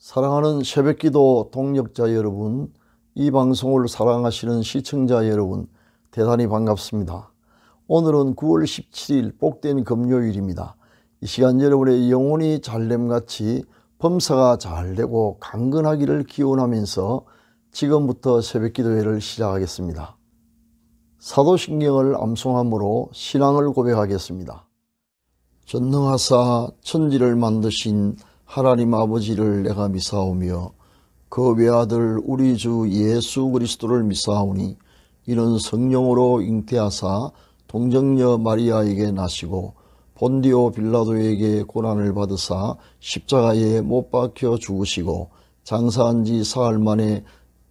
사랑하는 새벽기도 동역자 여러분, 이 방송을 사랑하시는 시청자 여러분, 대단히 반갑습니다. 오늘은 9월 17일 복된 금요일입니다. 이 시간 여러분의 영혼이 잘됨같이 범사가 잘되고 강건하기를 기원하면서 지금부터 새벽기도회를 시작하겠습니다. 사도신경을 암송함으로 신앙을 고백하겠습니다. 전능하사 천지를 만드신 하나님 아버지를 내가 미사오며 그 외아들 우리 주 예수 그리스도를 미사오니 이는 성령으로 잉태하사 동정녀 마리아에게 나시고 본디오 빌라도에게 고난을 받으사 십자가에 못 박혀 죽으시고 장사한 지 사흘 만에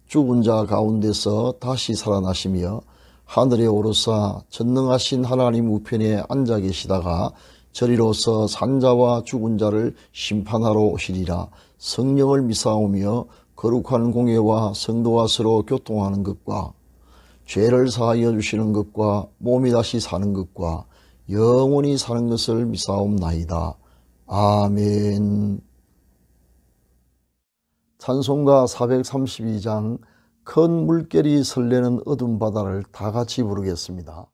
죽은 자 가운데서 다시 살아나시며 하늘에 오르사 전능하신 하나님 우편에 앉아 계시다가 저리로서 산자와 죽은 자를 심판하러 오시리라. 성령을 미사오며 거룩한 공예와 성도와 서로 교통하는 것과 죄를 사하여 주시는 것과 몸이 다시 사는 것과 영원히 사는 것을 미사옵나이다. 아멘. 찬송가 432장 큰 물결이 설레는 어둠 바다를 다 같이 부르겠습니다.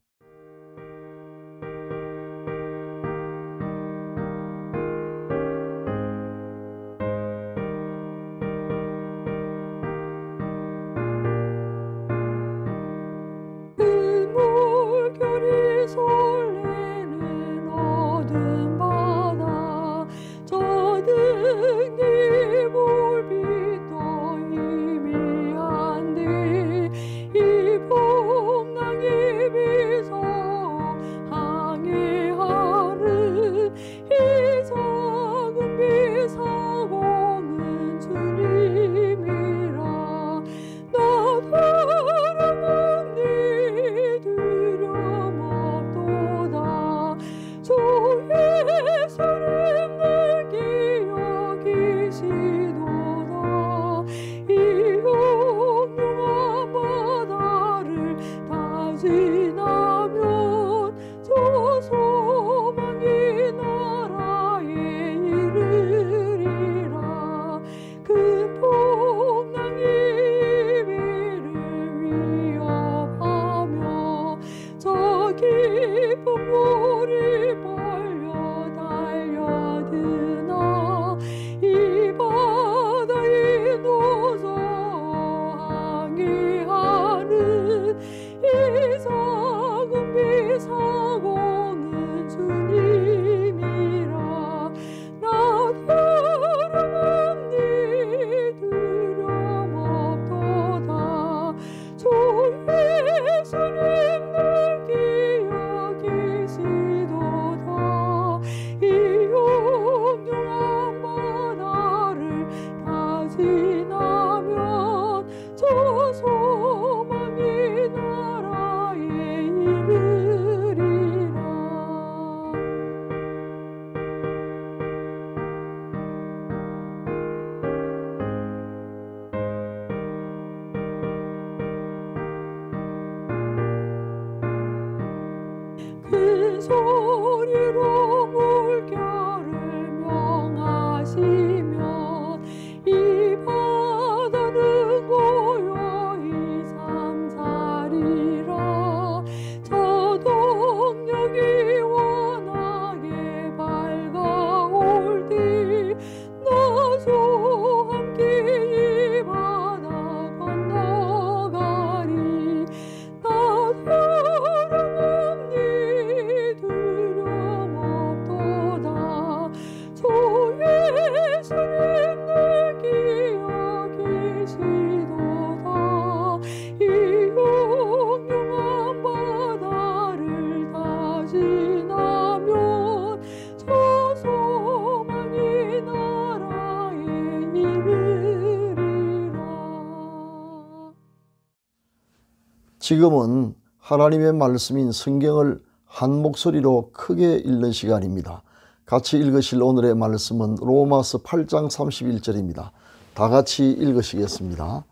지금은 하나님의 말씀인 성경을 한 목소리로 크게 읽는 시간입니다. 같이 읽으실 오늘의 말씀은 로마서 8장 31절입니다. 다 같이 읽으시겠습니다.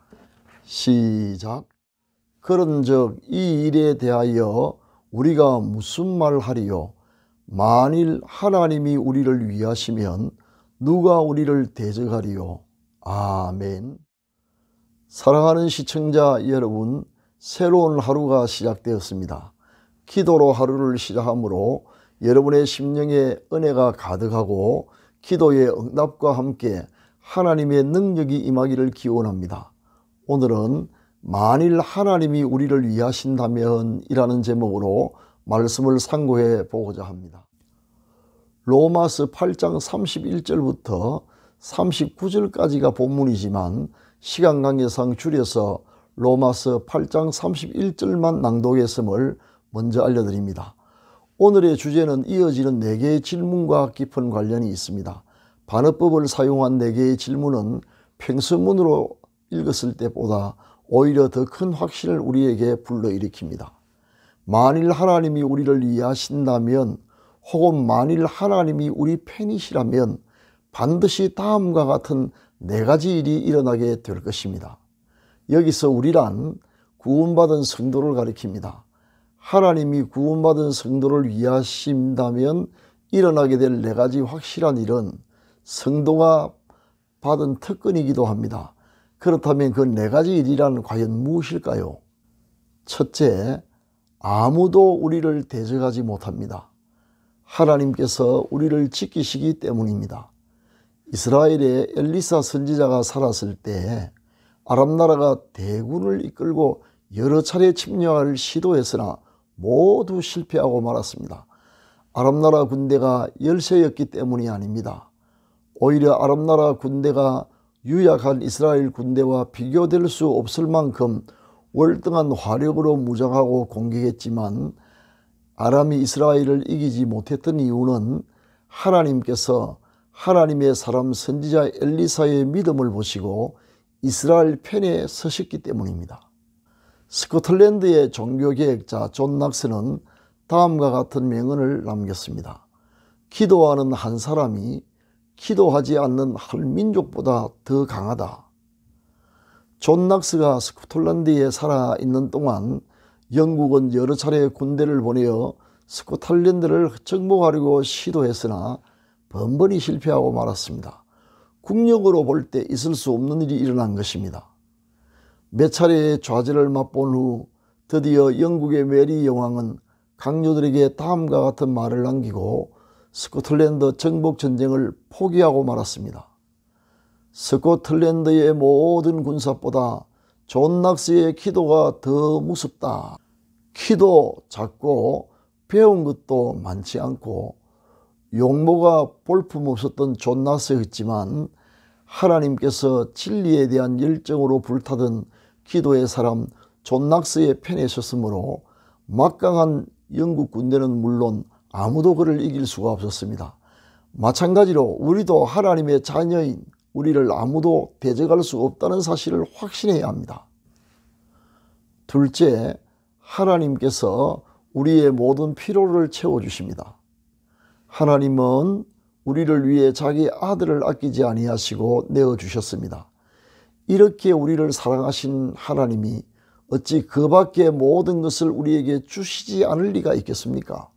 시작. 그런즉 이 일에 대하여 우리가 무슨 말하리요? 만일 하나님이 우리를 위하시면 누가 우리를 대적하리요? 아멘. 사랑하는 시청자 여러분, 새로운 하루가 시작되었습니다. 기도로 하루를 시작하므로 여러분의 심령에 은혜가 가득하고 기도의 응답과 함께 하나님의 능력이 임하기를 기원합니다. 오늘은 만일 하나님이 우리를 위하신다면 이라는 제목으로 말씀을 상고해 보고자 합니다. 로마서 8장 31절부터 39절까지가 본문이지만 시간 관계상 줄여서 로마서 8장 31절만 낭독했음을 먼저 알려드립니다. 오늘의 주제는 이어지는 4개의 질문과 깊은 관련이 있습니다. 반어법을 사용한 4개의 질문은 평서문으로 읽었을 때보다 오히려 더 큰 확신을 우리에게 불러일으킵니다. 만일 하나님이 우리를 위하신다면 혹은 만일 하나님이 우리 편이시라면 반드시 다음과 같은 4가지 일이 일어나게 될 것입니다. 여기서 우리란 구원받은 성도를 가리킵니다. 하나님이 구원받은 성도를 위하신다면 일어나게 될 4가지 확실한 일은 성도가 받은 특권이기도 합니다. 그렇다면 그 4가지 일이란 과연 무엇일까요? 첫째, 아무도 우리를 대적하지 못합니다. 하나님께서 우리를 지키시기 때문입니다. 이스라엘의 엘리사 선지자가 살았을 때 아람 나라가 대군을 이끌고 여러 차례 침략을 시도했으나 모두 실패하고 말았습니다. 아람 나라 군대가 열세였기 때문이 아닙니다. 오히려 아람 나라 군대가 유약한 이스라엘 군대와 비교될 수 없을 만큼 월등한 화력으로 무장하고 공격했지만 아람이 이스라엘을 이기지 못했던 이유는 하나님께서 하나님의 사람 선지자 엘리사의 믿음을 보시고 이스라엘 편에 서셨기 때문입니다. 스코틀랜드의 종교개혁자 존 낙스는 다음과 같은 명언을 남겼습니다. 기도하는 한 사람이 기도하지 않는 한 민족보다 더 강하다. 존 낙스가 스코틀랜드에 살아있는 동안 영국은 여러 차례 군대를 보내어 스코틀랜드를 정복하려고 시도했으나 번번이 실패하고 말았습니다. 국력으로 볼 때 있을 수 없는 일이 일어난 것입니다. 몇 차례의 좌절을 맛본 후 드디어 영국의 메리 여왕은 강요들에게 다음과 같은 말을 남기고 스코틀랜드 정복 전쟁을 포기하고 말았습니다. 스코틀랜드의 모든 군사보다 존 낙스의 기도가 더 무섭다. 키도 작고 배운 것도 많지 않고 용모가 볼품없었던 존 낙스였지만 하나님께서 진리에 대한 열정으로 불타던 기도의 사람 존 낙스의 편에 섰으므로 막강한 영국 군대는 물론 아무도 그를 이길 수가 없었습니다. 마찬가지로 우리도 하나님의 자녀인 우리를 아무도 대적할 수 없다는 사실을 확신해야 합니다. 둘째, 하나님께서 우리의 모든 필요를 채워주십니다. 하나님은 우리를 위해 자기 아들을 아끼지 아니하시고 내어주셨습니다. 이렇게 우리를 사랑하신 하나님이 어찌 그 밖의 모든 것을 우리에게 주시지 않을 리가 있겠습니까?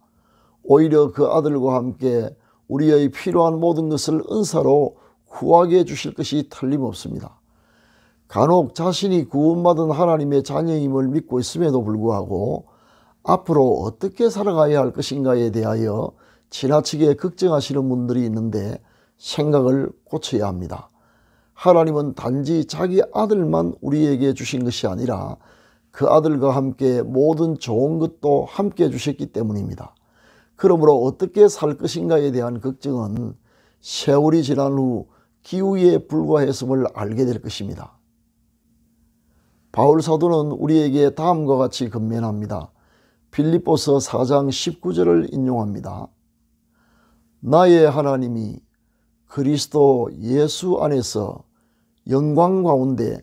오히려 그 아들과 함께 우리의 필요한 모든 것을 은사로 구하게 해주실 것이 틀림없습니다. 간혹 자신이 구원받은 하나님의 자녀임을 믿고 있음에도 불구하고 앞으로 어떻게 살아가야 할 것인가에 대하여 지나치게 걱정하시는 분들이 있는데 생각을 고쳐야 합니다. 하나님은 단지 자기 아들만 우리에게 주신 것이 아니라 그 아들과 함께 모든 좋은 것도 함께 주셨기 때문입니다. 그러므로 어떻게 살 것인가에 대한 걱정은 세월이 지난 후 기우에 불과했음을 알게 될 것입니다. 바울 사도는 우리에게 다음과 같이 권면합니다. 빌립보서 4장 19절을 인용합니다. 나의 하나님이 그리스도 예수 안에서 영광 가운데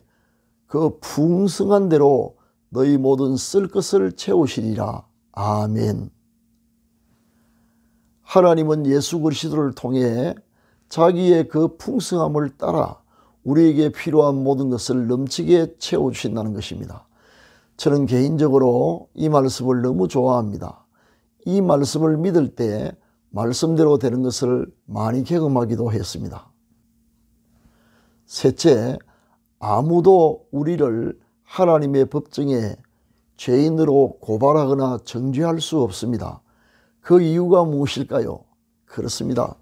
그 풍성한 대로 너희 모든 쓸 것을 채우시리라. 아멘. 하나님은 예수 그리스도를 통해 자기의 그 풍성함을 따라 우리에게 필요한 모든 것을 넘치게 채워주신다는 것입니다. 저는 개인적으로 이 말씀을 너무 좋아합니다. 이 말씀을 믿을 때 말씀대로 되는 것을 많이 경험하기도 했습니다. 셋째, 아무도 우리를 하나님의 법정에 죄인으로 고발하거나 정죄할 수 없습니다. 그 이유가 무엇일까요? 그렇습니다.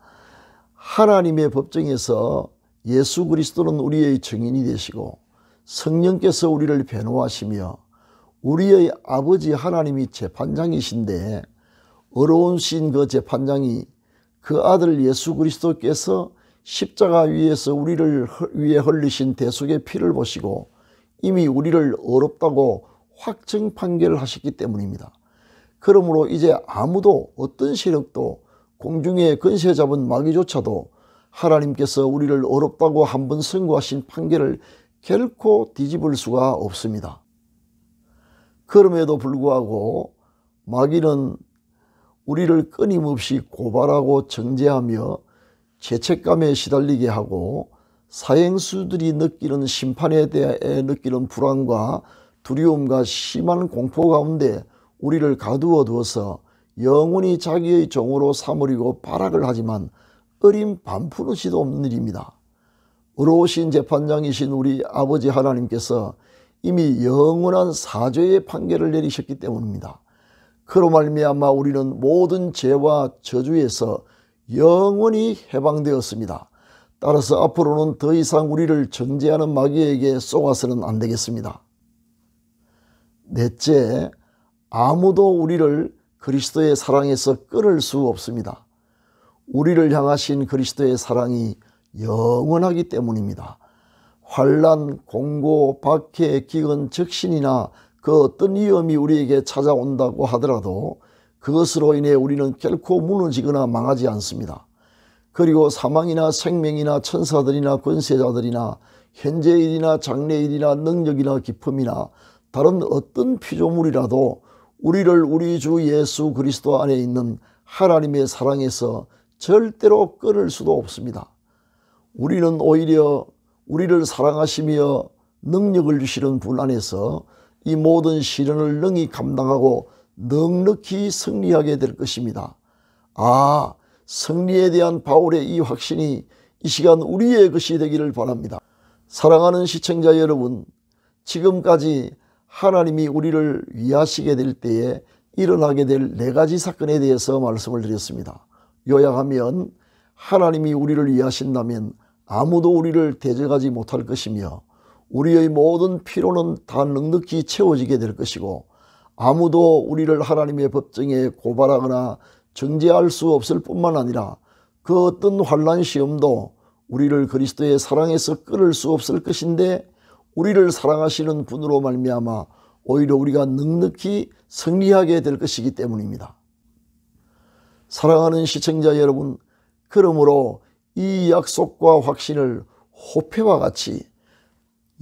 하나님의 법정에서 예수 그리스도는 우리의 증인이 되시고 성령께서 우리를 변호하시며 우리의 아버지 하나님이 재판장이신데, 어려우신 그 재판장이 그 아들 예수 그리스도께서 십자가 위에서 우리를 위해 흘리신 대속의 피를 보시고 이미 우리를 어렵다고 확정 판결을 하셨기 때문입니다. 그러므로 이제 아무도, 어떤 세력도, 공중에 권세 잡은 마귀조차도 하나님께서 우리를 어렵다고 한번 선고하신 판결을 결코 뒤집을 수가 없습니다. 그럼에도 불구하고 마귀는 우리를 끊임없이 고발하고 정죄하며 죄책감에 시달리게 하고, 사형수들이 느끼는 심판에 대해 느끼는 불안과 두려움과 심한 공포 가운데 우리를 가두어 두어서 영원히 자기의 종으로 삼으려고 발악을 하지만 어림 반푸르지도 없는 일입니다. 어려우신 재판장이신 우리 아버지 하나님께서 이미 영원한 사죄의 판결을 내리셨기 때문입니다. 그로 말미암아 우리는 모든 죄와 저주에서 영원히 해방되었습니다. 따라서 앞으로는 더 이상 우리를 정죄하는 마귀에게 쏘아서는 안 되겠습니다. 넷째, 아무도 우리를 그리스도의 사랑에서 끊을 수 없습니다. 우리를 향하신 그리스도의 사랑이 영원하기 때문입니다. 환난, 공고, 박해, 기근, 적신이나 그 어떤 위험이 우리에게 찾아온다고 하더라도 그것으로 인해 우리는 결코 무너지거나 망하지 않습니다. 그리고 사망이나 생명이나 천사들이나 권세자들이나 현재일이나 장래일이나 능력이나 기품이나 다른 어떤 피조물이라도 우리를 우리 주 예수 그리스도 안에 있는 하나님의 사랑에서 절대로 끊을 수도 없습니다. 우리는 오히려 우리를 사랑하시며 능력을 주시는 분 안에서 이 모든 시련을 능히 감당하고 넉넉히 승리하게 될 것입니다. 승리에 대한 바울의 이 확신이 이 시간 우리의 것이 되기를 바랍니다. 사랑하는 시청자 여러분, 지금까지 하나님이 우리를 위하시게 될 때에 일어나게 될 4가지 사건에 대해서 말씀을 드렸습니다. 요약하면, 하나님이 우리를 위하신다면 아무도 우리를 대적하지 못할 것이며 우리의 모든 필요는 다 넉넉히 채워지게 될 것이고, 아무도 우리를 하나님의 법정에 고발하거나 정죄할 수 없을 뿐만 아니라 그 어떤 환난 시험도 우리를 그리스도의 사랑에서 끊을 수 없을 것인데, 우리를 사랑하시는 분으로 말미암아 오히려 우리가 넉넉히 승리하게 될 것이기 때문입니다. 사랑하는 시청자 여러분, 그러므로 이 약속과 확신을 호패와 같이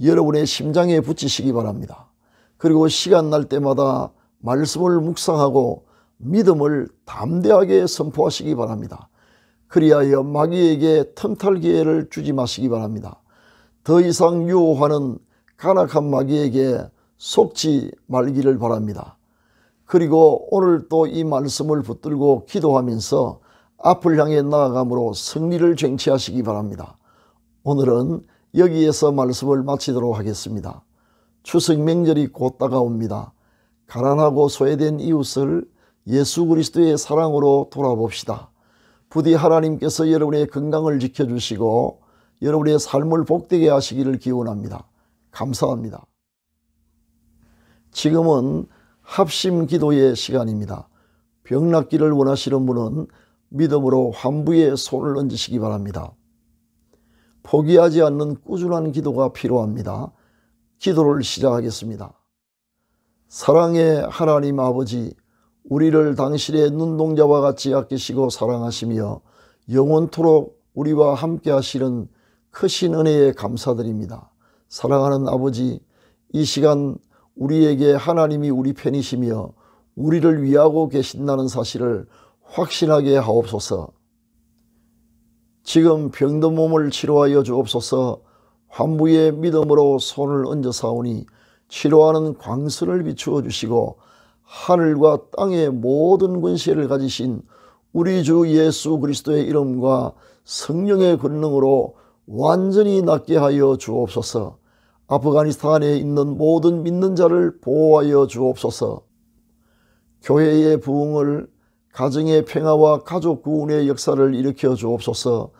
여러분의 심장에 붙이시기 바랍니다. 그리고 시간 날 때마다 말씀을 묵상하고 믿음을 담대하게 선포하시기 바랍니다. 그리하여 마귀에게 틈탈 기회를 주지 마시기 바랍니다. 더 이상 유혹하는 간악한 마귀에게 속지 말기를 바랍니다. 그리고 오늘 또 이 말씀을 붙들고 기도하면서 앞을 향해 나아감으로 승리를 쟁취하시기 바랍니다. 오늘은 여기에서 말씀을 마치도록 하겠습니다. 추석 명절이 곧 다가옵니다. 가난하고 소외된 이웃을 예수 그리스도의 사랑으로 돌아봅시다. 부디 하나님께서 여러분의 건강을 지켜주시고 여러분의 삶을 복되게 하시기를 기원합니다. 감사합니다. 지금은 합심 기도의 시간입니다. 병 낫기를 원하시는 분은 믿음으로 환부에 손을 얹으시기 바랍니다. 포기하지 않는 꾸준한 기도가 필요합니다. 기도를 시작하겠습니다. 사랑의 하나님 아버지, 우리를 당신의 눈동자와 같이 아끼시고 사랑하시며 영원토록 우리와 함께 하시는 크신 은혜에 감사드립니다. 사랑하는 아버지, 이 시간 우리에게 하나님이 우리 편이시며 우리를 위하고 계신다는 사실을 확신하게 하옵소서. 지금 병든 몸을 치료하여 주옵소서. 환부의 믿음으로 손을 얹어 사오니 치료하는 광선을 비추어 주시고 하늘과 땅의 모든 권세를 가지신 우리 주 예수 그리스도의 이름과 성령의 권능으로 완전히 낫게 하여 주옵소서. 아프가니스탄에 있는 모든 믿는 자를 보호하여 주옵소서. 교회의 부흥을, 가정의 평화와 가족 구원의 역사를 일으켜 주옵소서.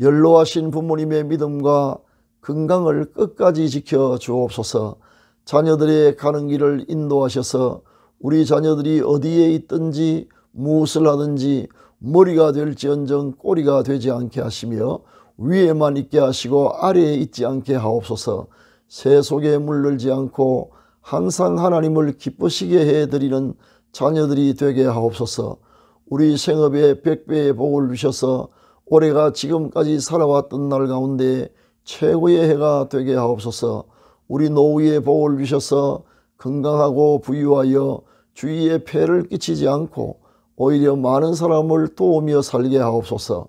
연로하신 부모님의 믿음과 건강을 끝까지 지켜 주옵소서. 자녀들의 가는 길을 인도하셔서 우리 자녀들이 어디에 있든지 무엇을 하든지 머리가 될지언정 꼬리가 되지 않게 하시며 위에만 있게 하시고 아래에 있지 않게 하옵소서. 새 속에 물들지 않고 항상 하나님을 기쁘시게 해드리는 자녀들이 되게 하옵소서. 우리 생업에 100배의 복을 주셔서 올해가 지금까지 살아왔던 날 가운데 최고의 해가 되게 하옵소서. 우리 노후에 복을 주셔서 건강하고 부유하여 주위에 폐를 끼치지 않고 오히려 많은 사람을 도우며 살게 하옵소서.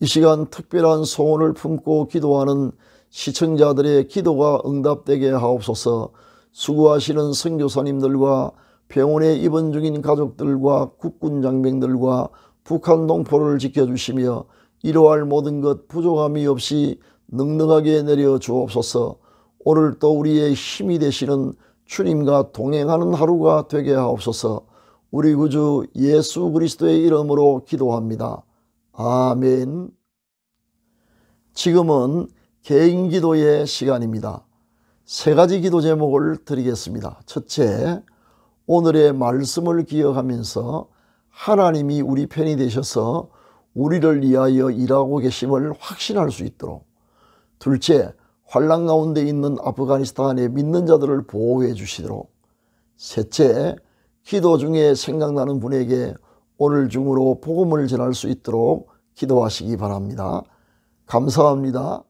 이 시간 특별한 소원을 품고 기도하는 시청자들의 기도가 응답되게 하옵소서. 수고하시는 선교사님들과 병원에 입원 중인 가족들과 국군 장병들과 북한 동포를 지켜주시며 이루할 모든 것 부족함이 없이 넉넉하게 내려 주옵소서. 오늘도 우리의 힘이 되시는 주님과 동행하는 하루가 되게 하옵소서. 우리 구주 예수 그리스도의 이름으로 기도합니다. 아멘. 지금은 개인 기도의 시간입니다. 세 가지 기도 제목을 드리겠습니다. 첫째, 오늘의 말씀을 기억하면서 하나님이 우리 편이 되셔서 우리를 위하여 일하고 계심을 확신할 수 있도록. 둘째, 환난 가운데 있는 아프가니스탄의 믿는 자들을 보호해 주시도록. 셋째, 기도 중에 생각나는 분에게 오늘 중으로 복음을 전할 수 있도록 기도하시기 바랍니다. 감사합니다.